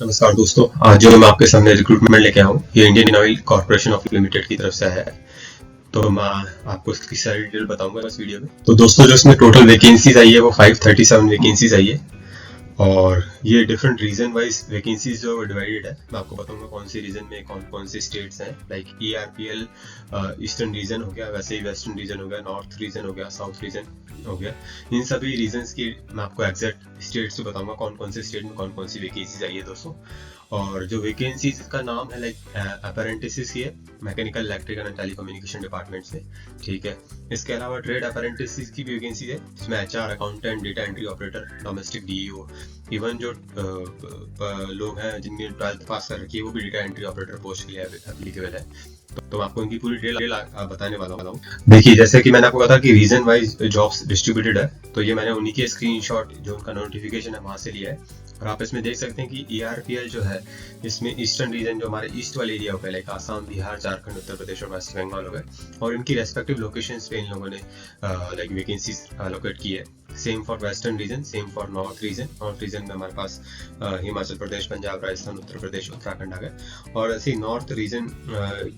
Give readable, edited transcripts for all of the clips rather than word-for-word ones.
नमस्कार दोस्तों। आज जो मैं आपके सामने रिक्रूटमेंट लेके आया हूँ ये Indian oil corporation of limited की तरफ से है। तो मैं आपको इसकी सारी डिटेल बताऊंगा इस वीडियो में। तो दोस्तों जो इसमें टोटल वैकेंसीज आई है वो 537 वैकेंसीज आई है और ये डिफरेंट रीजन वाइज वैकेंसीज जो डिवाइडेड है। मैं आपको बताऊंगा कौन सी रीजन में कौन कौन से स्टेट्स हैं, लाइक ERPL ईस्टर्न रीजन हो गया, वैसे ही वेस्टर्न रीजन हो गया, नॉर्थ रीजन हो गया, साउथ रीजन हो गया। इन सभी रीजन्स की मैं आपको एग्जैक्ट स्टेट्स में बताऊंगा कौन कौन से स्टेट में कौन कौन सी वैकेंसीज आई है दोस्तों। और जो वैकेंसीज का नाम है लाइक अपेरेंटिस की है, mechanical, electrical and telecommunication department से। ठीक है। इसके अलावा ट्रेड अपेरेंटिस की भी वैकेंसी है, जिसमें HR, accountant, data entry operator, domestic DEO, even जो लोग हैं जिनने 12th पास कर रखी है वो भी डेटा एंट्री ऑपरेटर पोस्ट के लिए एप्लीकेबल है। तो मैं आपको इनकी पूरी डिटेल बताने वाला हूँ। देखिए, जैसे कि मैंने आपको कहा था कि रीजन वाइज जॉब्स डिस्ट्रीब्यूटेड है, तो ये मैंने उन्हीं के स्क्रीनशॉट जो उनका नोटिफिकेशन है वहां से लिया है। और आप इसमें देख सकते हैं कि ERPL जो है, इसमें ईस्टर्न रीजन जो हमारे ईस्ट वाले एरिया हो गए, लाइक आसाम, बिहार, झारखंड, उत्तर प्रदेश और वेस्ट बंगाल हो गए, और इनकी रेस्पेक्टिव लोकेशंस पे इन लोगों ने लाइक वैकेंसीज अलोकेट की है। Same for western region, same for north region. North region में हमारे पास हिमाचल प्रदेश, पंजाब, राजस्थान, उत्तर प्रदेश, उत्तराखंड आ गए। और ऐसे ही नॉर्थ रीजन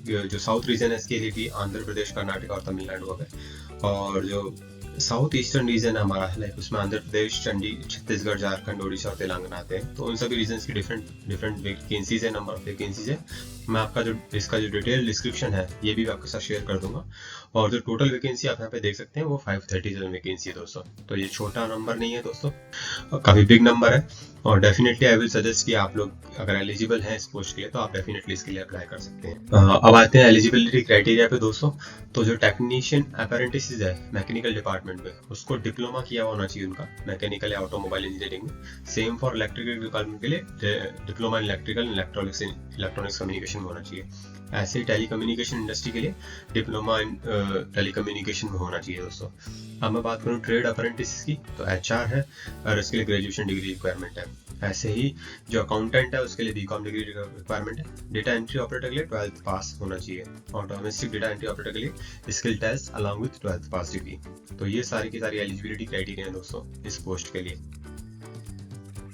जो साउथ रीजन है इसके लिए भी आंध्र प्रदेश, कर्नाटक और तमिलनाडु आ गए। और जो साउथ ईस्टर्न रीजन है हमारा, लाइक उसमें आंध्र प्रदेश, छत्तीसगढ़, झारखंड, उड़ीसा और तेलंगाना आते हैं। तो उन सभी रीजन की डिफरेंट डिफरेंट वैकेंसीज है, नंबर ऑफ वैकेंसीज है। मैं आपका जो इसका जो डिटेल डिस्क्रिप्शन है ये भी आपके साथ शेयर कर दूंगा। और जो टोटल वैकेंसी आप यहाँ पे देख सकते हैं वो 537 वैकेंसी है दोस्तों। तो ये छोटा नंबर नहीं है दोस्तों, काफी बिग नंबर है। और डेफिनेटली आई विल सजेस्ट कि आप लोग अगर एलिजिबल हैं इस पोस्ट के लिए तो आप डेफिनेटली इसके लिए अप्लाई कर सकते हैं। अब आते हैं एलिजिबिलिटी क्राइटेरिया पे दोस्तों। तो जो टेक्नीशियन अपेरेंटिस है मैकेनिकल डिपार्टमेंट में, उसको डिप्लोमा किया हुआ होना चाहिए उनका, मैकेनिकल या ऑटोमोबाइल इंजीनियरिंग में। सेम फॉर इलेक्ट्रिकल डिपार्टमेंट के लिए diploma in electrical, electronics communication में होना चाहिए। ऐसे ही टेलीकम्युनिकेशन इंडस्ट्री के लिए डिप्लोमा इन टेलीकम्युनिकेशन में होना चाहिए दोस्तों। अब मैं बात करूँ ट्रेड अप्रेंटिस की, तो HR है और इसके लिए ग्रेजुएशन डिग्री रिक्वायरमेंट है। ऐसे ही जो अकाउंटेंट है उसके लिए BCom डिग्री रिक्वायरमेंट है। डेटा एंट्री ऑपरेटर के लिए 12th पास होना चाहिए। और डोमेस्टिक डेटा एंट्री ऑपरेटर के लिए skill test along with 12th pass degree. तो ये सारी की सारी एलिजिबिलिटी क्राइटेरिया है दोस्तों इस पोस्ट के लिए।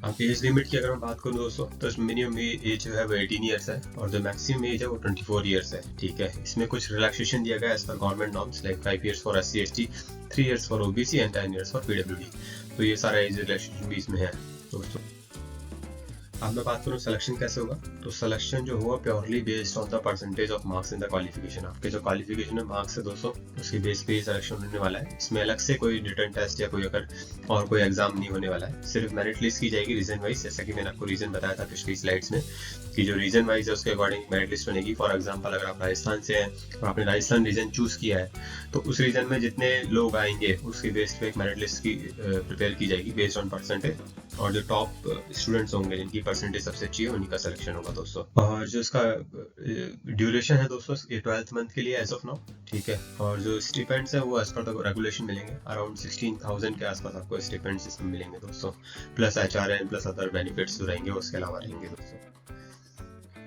आपकी एज लिमिट की अगर मैं बात करूँ दोस्तों, तो मिनिमम एज जो है वो 18 ईयर्स है और जो मैक्सिमम एज है वो 24 ईयर्स है। ठीक है। इसमें कुछ रिलैक्सेशन दिया गया एज पर government norms, like 5 years for SC ST, 3 years for OBC and 10 years for PWD। तो ये सारा एज रिलैक्सेशन भी इसमें है दोस्तों। अब मैं बात करूँ सिलेक्शन कैसे होगा, तो सिलेक्शन जो होगा purely based on the percentage of marks in the qualification. आपके जो क्वालिफिकेशन में मार्क्स है दोस्तों, उसके बेस पे ही सिलेक्शन होने वाला है। इसमें अलग से कोई रिटन टेस्ट या कोई अगर और कोई एग्जाम नहीं होने वाला है, सिर्फ मेरिट लिस्ट की जाएगी रीजन वाइज। जैसा कि मैंने आपको रीजन बताया था पिछली स्लाइड्स में कि जो रीजन वाइज है उसके अकॉर्डिंग मेरिट लिस्ट बनेगी। फॉर एग्जाम्पल, अगर आप राजस्थान से हैं और आपने राजस्थान रीजन चूज किया है, तो उस रीजन में जितने लोग आएंगे उसके बेस पे एक मेरिट लिस्ट की प्रिपेयर की जाएगी बेस्ड ऑन परसेंटेज। और जो टॉप स्टूडेंट्स होंगे जिनकी परसेंटेज सबसे अच्छी है उन्हीं का सिलेक्शन होगा दोस्तों। और जो इसका ड्यूरेशन है दोस्तों, ये 12th मंथ के लिए एज ऑफ नाउ। ठीक है। और जो स्टिपेंड्स है वो एज पर द रेगुलेशन मिलेंगे, अराउंड 16,000 के आसपास आपको स्टिपेंड्स इसमें मिलेंगे दोस्तों, plus HRN plus other benefits जो रहेंगे उसके अलावा रहेंगे दोस्तों।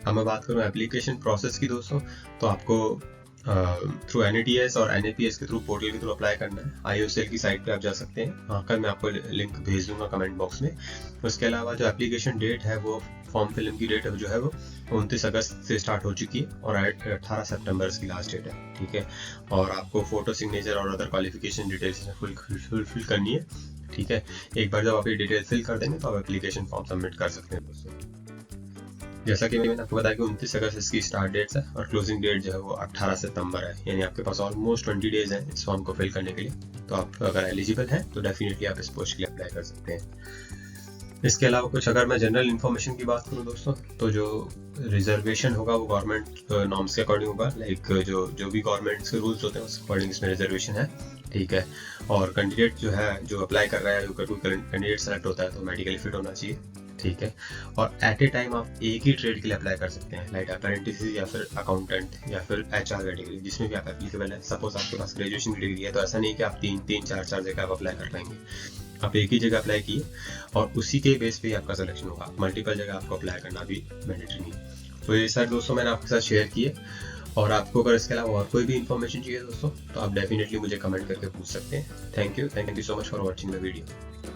अब मैं बात करूँ एप्लीकेशन प्रोसेस की दोस्तों, तो आपको थ्रू NATS और NAPS के थ्रू पोर्टल के थ्रू अप्लाई करना है। IOCL की साइट पे आप जा सकते हैं, वहाँ का मैं आपको लिंक भेज दूंगा कमेंट बॉक्स में। उसके अलावा जो एप्लीकेशन डेट है वो फॉर्म फिलिंग की डेट जो है वो 29 अगस्त से स्टार्ट हो चुकी है और 18 सितंबर की लास्ट डेट है। ठीक है। और आपको फोटो, सिग्नेचर और अदर क्वालिफिकेशन डिटेल्स फुल करनी है। ठीक है। एक बार जब आप ये डिटेल फिल कर देंगे तो आप एप्लीकेशन फॉर्म सबमिट कर सकते हैं दोस्तों। जैसा कि मैंने आपको बताया कि 29 अगस्त इसकी स्टार्ट डेट है और क्लोजिंग डेट जो है वो 18 सितंबर है, यानी आपके पास ऑलमोस्ट 20 डेज हैं इस फॉर्म को फिल करने के लिए। तो आप अगर एलिजिबल हैं तो डेफिनेटली आप इस पोस्ट के लिए अप्लाई कर सकते हैं। इसके अलावा कुछ अगर मैं जनरल इन्फॉर्मेशन की बात करूँ दोस्तों, तो जो रिजर्वेशन होगा वो गवर्नमेंट नॉर्म्स के अकॉर्डिंग होगा, लाइक जो भी गवर्नमेंट के रूल्स होते हैं उसके अकॉर्डिंग इसमें रिजर्वेशन है। ठीक है। और कैंडिडेट जो है जो अप्लाई कर रहा है, कोई कैंडिडेट सेलेक्ट होता है तो मेडिकली फिट होना चाहिए। ठीक है। और एट ए टाइम आप एक ही ट्रेड के लिए अप्लाई कर सकते हैं, लाइक अप्रेंटिस या फिर अकाउंटेंट या फिर HR कैटेगरी, जिसमें भी आप एप्लीकेबल है। सपोज आपके पास ग्रेजुएशन की डिग्री है तो ऐसा नहीं कि आप तीन चार जगह आप अप्लाई कर पाएंगे। आप एक ही जगह अप्लाई किए और उसी के बेस पे ही आपका सिलेक्शन होगा। मल्टीपल जगह आपको अप्लाई करना भी मैंडेटरी नहीं है। तो ये सारे दोस्तों मैंने आपके साथ शेयर किए। और आपको अगर इसके अलावा और कोई भी इन्फॉर्मेशन चाहिए दोस्तों तो आप डेफिनेटली मुझे कमेंट करके पूछ सकते हैं। Thank you so much for watching the video.